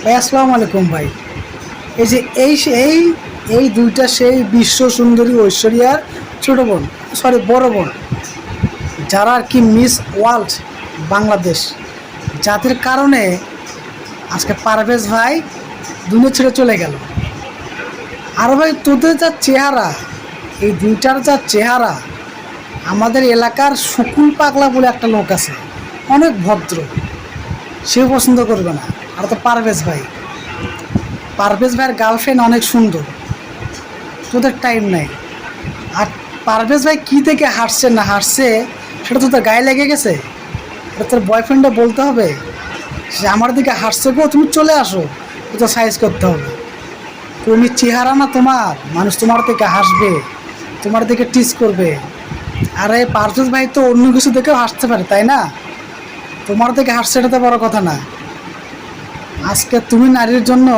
ভাই আসসালামু আলাইকুম ভাই। এই যে এই এই দুইটা সেই বিশ্ব সুন্দরী ঐশ্বরিয়ার ছোট বোন, সরি বড় বোন, যারা আর কি মিস ওয়ার্ল্ড বাংলাদেশ, যাদের কারণে আজকে পারভেজ ভাই দুনিয়া ছেড়ে চলে গেল। আর ভাই তোদের যা চেহারা, এই দুইটার যা চেহারা, আমাদের এলাকার শুকুল পাগলা বলে একটা লোক আছে, অনেক ভদ্র, সেও পছন্দ করবে না। আর তো পারভেজ ভাইয়ের গার্লফ্রেন্ড অনেক সুন্দর, তোদের টাইম নাই। আর পারভেজ ভাই কী থেকে হাসছে না হাসছে সেটা তোদের গায়ে লেগে গেছে। এটা তোর বয়ফ্রেন্ডে বলতে হবে সে আমার দিকে হাসছে, গো তুমি চলে আসো, তো সাইজ করতে হবে। তুমি চেহারা না তোমার, মানুষ তোমার দিকে হাসবে, তোমার দিকে টিচ করবে। আরে পারভেজ ভাই তো অন্য কিছু দেখেও হাসতে পারে, তাই না? তোমার দিকে হাসছে এটা তো বড় কথা না। আজকে তুমি নারীর জন্য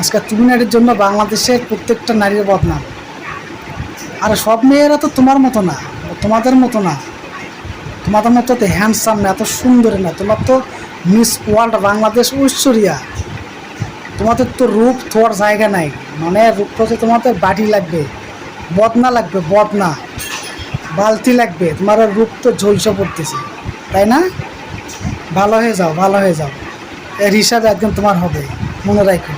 আজকে তুমি নারীর জন্য বাংলাদেশের প্রত্যেকটা নারীর বদনাম। আর সব মেয়েরা তো তোমার মতো না, তোমাদের মতো না, তোমাদের মতো তো হ্যান্ডসাম না, এত সুন্দর না। তোমার তো মিস ওয়ার্ল্ড বাংলাদেশ ঐশ্বরিয়া, তোমাদের তো রূপ থোয়ার জায়গা নাই। মানে রূপ হচ্ছে তোমাদের বাড়ি লাগবে, বদনা লাগবে, বদনা বালতি লাগবে। তোমার রূপ তো ঝলসে পড়তেছে, তাই না? ভালো হয়ে যাও, ভালো হয়ে যাও, এর হিসাবে একদম তোমার হবে, মনে রাখো।